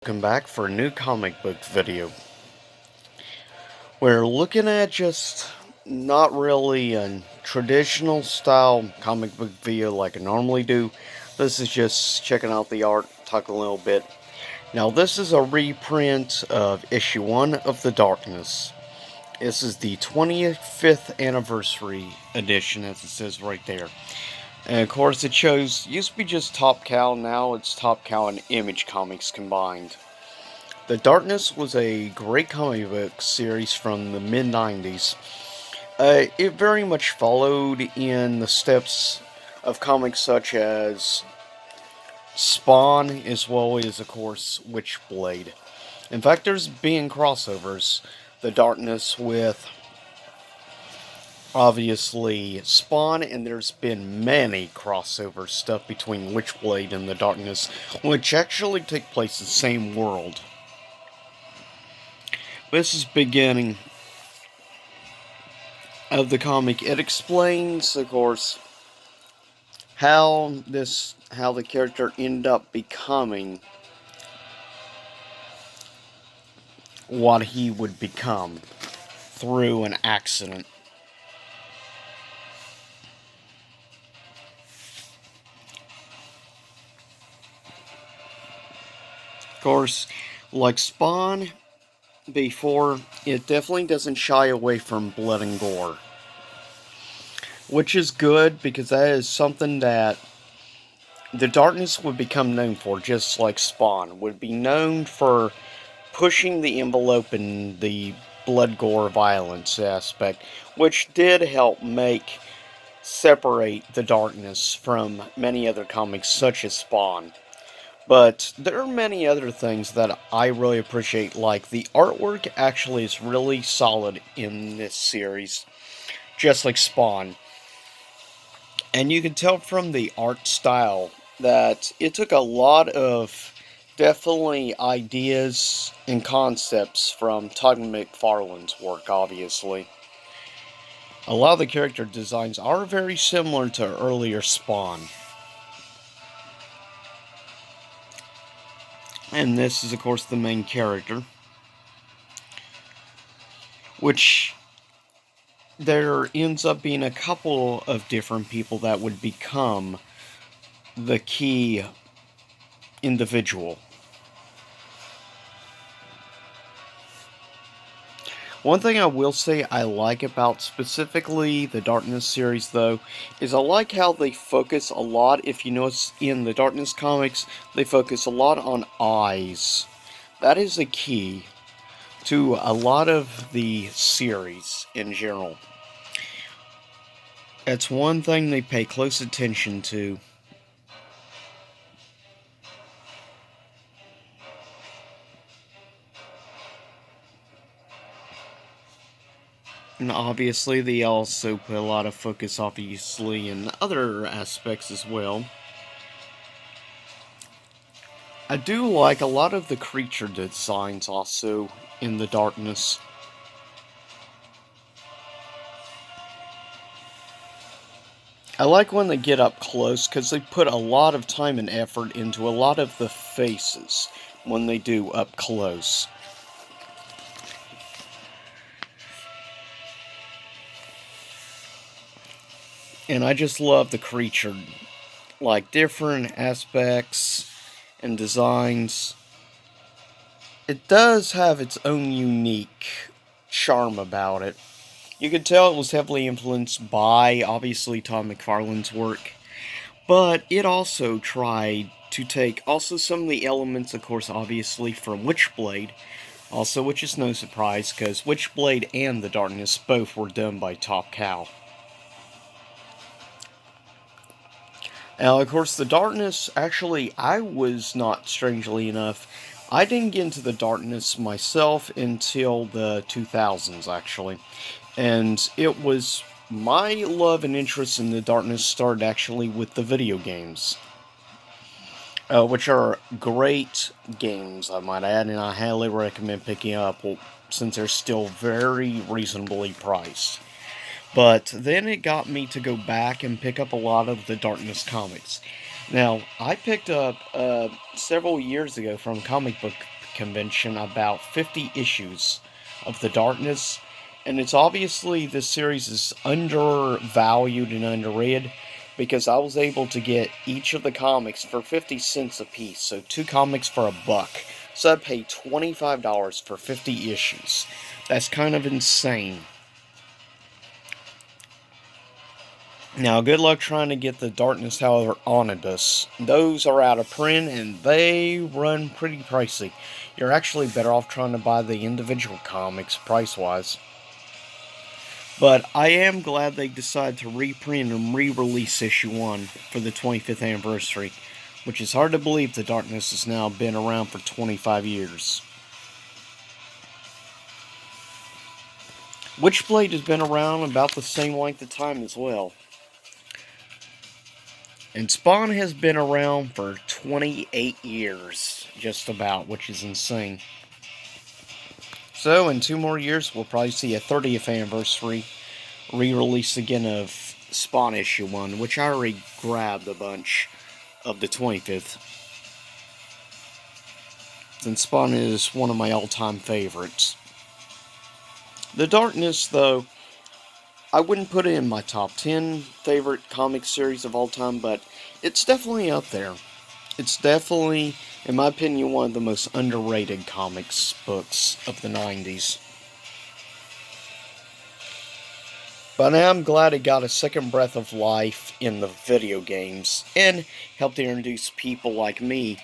Welcome back for a new comic book video. We're looking at just not really a traditional style comic book video like I normally do. This is just checking out the art, talking a little bit. Now this is a reprint of issue 1 of The Darkness. This is the 25th anniversary edition, as it says right there. And of course it used to be just Top Cow, now it's Top Cow and Image Comics combined. The Darkness was a great comic book series from the mid-90s. It very much followed in the steps of comics such as Spawn, as well as, of course, Witchblade. In fact, there's been crossovers. The Darkness with, obviously, Spawn, and there's been many crossover stuff between Witchblade and the Darkness, which actually take place in the same world. This is beginning of the comic. It explains, of course, how the character ended up becoming what he would become through an accident. Of course, like Spawn before, it definitely doesn't shy away from blood and gore. Which is good, because that is something that the Darkness would become known for, just like Spawn. Would be known for pushing the envelope in the blood, gore, violence aspect, which did help separate the Darkness from many other comics, such as Spawn. But there are many other things that I really appreciate, like the artwork actually is really solid in this series, just like Spawn. And you can tell from the art style that it took a lot of definitely ideas and concepts from Todd McFarlane's work, obviously. A lot of the character designs are very similar to earlier Spawn. And this is, of course, the main character. Which there ends up being a couple of different people that would become the key individual. One thing I will say I like about specifically the Darkness series, though, is I like how they focus a lot. If you notice in the Darkness comics, they focus a lot on eyes. That is a key to a lot of the series in general. That's one thing they pay close attention to. And obviously, they also put a lot of focus, obviously, in other aspects as well. I do like a lot of the creature designs also in the Darkness. I like when they get up close, because they put a lot of time and effort into a lot of the faces when they do up close. And I just love the creature, like different aspects and designs. It does have its own unique charm about it. You could tell it was heavily influenced by, obviously, Todd McFarlane's work, but it also tried to take also some of the elements, of course, obviously, from Witchblade, also, which is no surprise, because Witchblade and The Darkness both were done by Top Cow. Now, of course, The Darkness, actually, I was not, strangely enough, I didn't get into The Darkness myself until the 2000s, actually. And it was my love and interest in The Darkness started actually with the video games. Which are great games, I might add, and I highly recommend picking up since they're still very reasonably priced. But then it got me to go back and pick up a lot of the Darkness comics. Now, I picked up several years ago from a comic book convention about 50 issues of The Darkness, and it's obviously this series is undervalued and underread because I was able to get each of the comics for 50 cents a piece, so 2 comics for $1. So I paid $25 for 50 issues. That's kind of insane. Now, good luck trying to get the Darkness Tower omnibus. Those are out of print and they run pretty pricey. You're actually better off trying to buy the individual comics price-wise. But I am glad they decided to reprint and re-release issue 1 for the 25th anniversary, which is hard to believe the Darkness has now been around for 25 years. Witchblade has been around about the same length of time as well. And Spawn has been around for 28 years, just about, which is insane. So, in 2 more years, we'll probably see a 30th anniversary re-release again of Spawn issue 1, which I already grabbed a bunch of the 25th. Since Spawn is one of my all-time favorites. The Darkness, though, I wouldn't put it in my top 10 favorite comic series of all time, but it's definitely up there. It's definitely, in my opinion, one of the most underrated comics books of the 90s. But I'm glad it got a second breath of life in the video games, and helped introduce people like me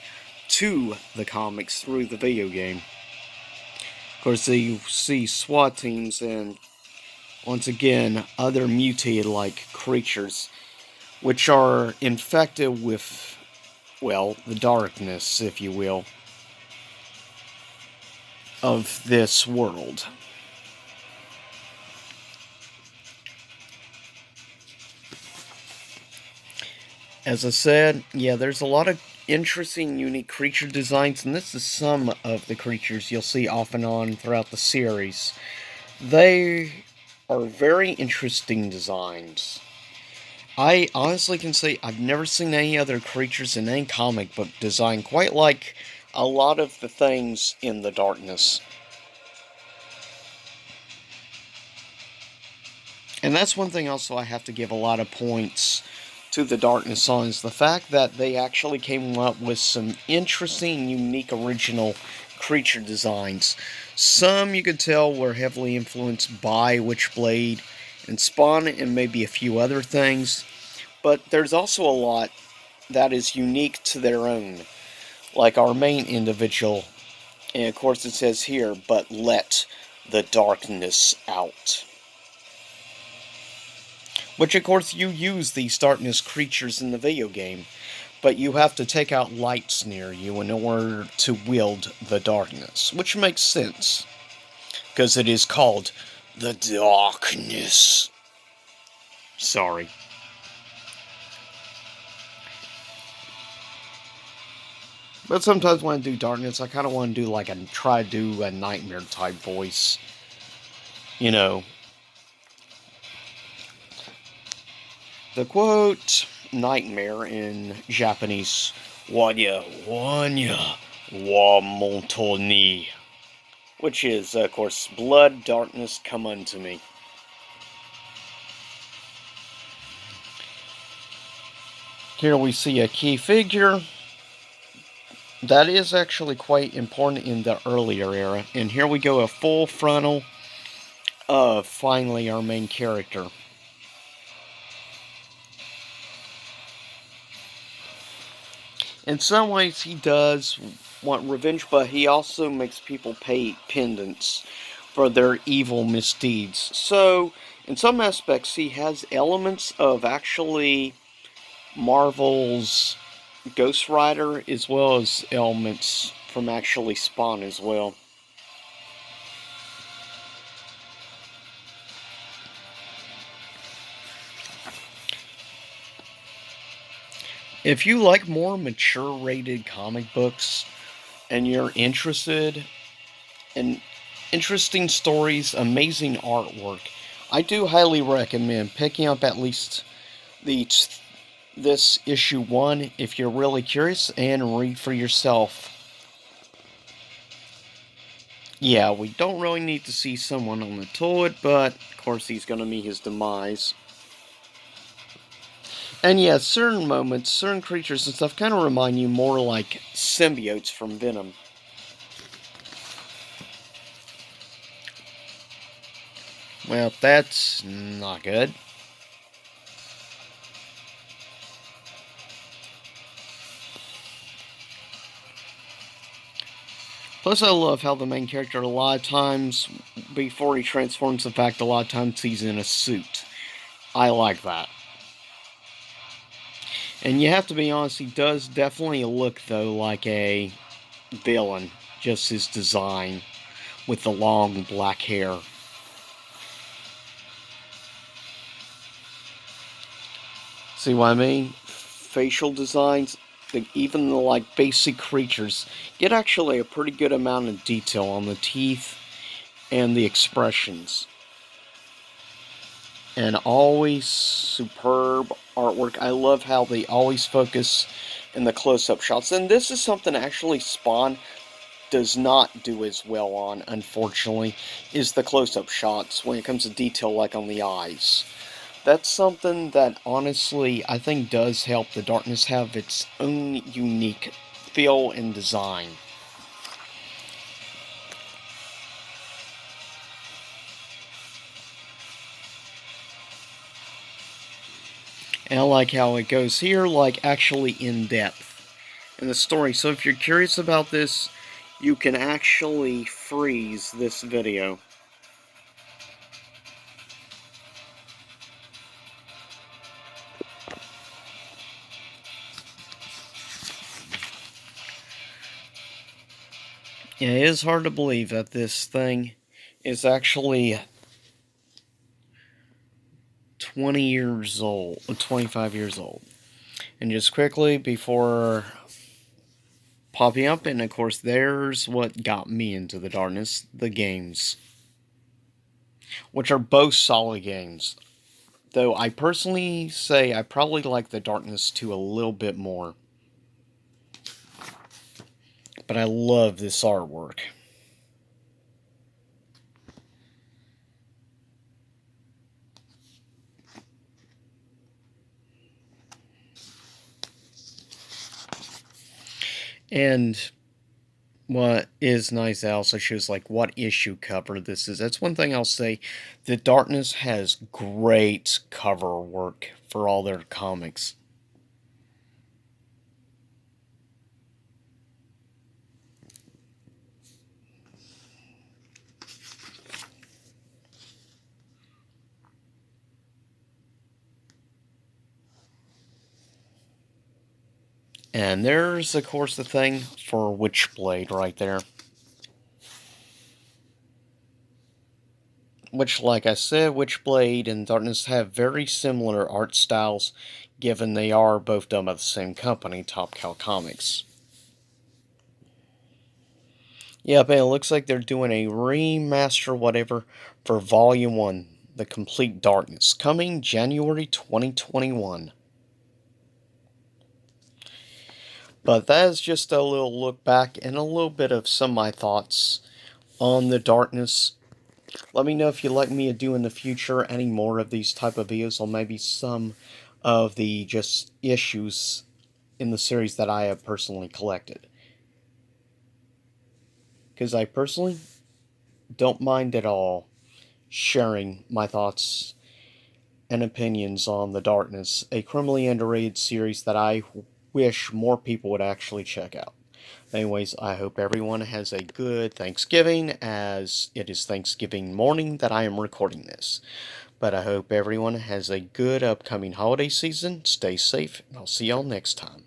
to the comics through the video game. Of course, you see SWAT teams and, once again, other mutated-like creatures, which are infected with, well, the darkness, if you will, of this world. As I said, yeah, there's a lot of interesting, unique creature designs, and this is some of the creatures you'll see off and on throughout the series. They are very interesting designs. I honestly can say I've never seen any other creatures in any comic book design quite like a lot of the things in the Darkness. And that's one thing also I have to give a lot of points to the Darkness on, is the fact that they actually came up with some interesting, unique, original creature designs. Some you could tell were heavily influenced by Witchblade and Spawn and maybe a few other things, but there's also a lot that is unique to their own, like our main individual, and of course it says here, but let the darkness out. Which, of course, you use these darkness creatures in the video game, but you have to take out lights near you in order to wield the darkness, which makes sense, because it is called the Darkness. Sorry. But sometimes when I do Darkness, I kind of want to do like try to do a nightmare type voice. You know. The quote, nightmare in Japanese, Wanya, Wanya, wa montoni, which is, of course, blood, darkness, come unto me. Here we see a key figure that is actually quite important in the earlier era. And here we go, a full frontal of finally our main character. In some ways, he does want revenge, but he also makes people pay pendants for their evil misdeeds. So, in some aspects, he has elements of actually Marvel's Ghost Rider, as well as elements from actually Spawn as well. If you like more mature rated comic books and you're interested in interesting stories, amazing artwork, I do highly recommend picking up at least this issue 1 if you're really curious, and read for yourself. Yeah, we don't really need to see someone on the toilet, but of course he's gonna meet his demise. And yeah, certain moments, certain creatures and stuff kind of remind you more like symbiotes from Venom. Well, that's not good. Plus, I love how the main character, a lot of times, before he transforms, in fact, a lot of times he's in a suit. I like that. And you have to be honest, he does definitely look, though, like a villain. Just his design with the long black hair. See what I mean? Facial designs, even the like basic creatures, get actually a pretty good amount of detail on the teeth and the expressions. And always superb artwork. I love how they always focus in the close-up shots. And this is something actually Spawn does not do as well on, unfortunately, is the close-up shots when it comes to detail like on the eyes. That's something that honestly I think does help the Darkness have its own unique feel and design. And I like how it goes here, like actually in depth in the story. So if you're curious about this, you can actually freeze this video. Yeah, it is hard to believe that this thing is actually 20 years old, 25 years old. And just quickly before popping up, and of course, there's what got me into the Darkness, the games, which are both solid games. Though I personally say I probably like the Darkness 2 a little bit more. But I love this artwork. And what is nice, it also shows like what issue cover this is. That's one thing I'll say. The Darkness has great cover work for all their comics. And there's, of course, the thing for Witchblade right there. Which, like I said, Witchblade and Darkness have very similar art styles, given they are both done by the same company, Top Cow Comics. Yep, and it looks like they're doing a remaster, whatever, for Volume 1, The Complete Darkness, coming January 2021. But that is just a little look back and a little bit of some of my thoughts on the Darkness. Let me know if you'd like me to do in the future any more of these type of videos, or maybe some of the just issues in the series that I have personally collected. Because I personally don't mind at all sharing my thoughts and opinions on The Darkness, a criminally underrated series that I wish more people would actually check out. Anyways, I hope everyone has a good Thanksgiving, as it is Thanksgiving morning that I am recording this. But I hope everyone has a good upcoming holiday season. Stay safe, and I'll see y'all next time.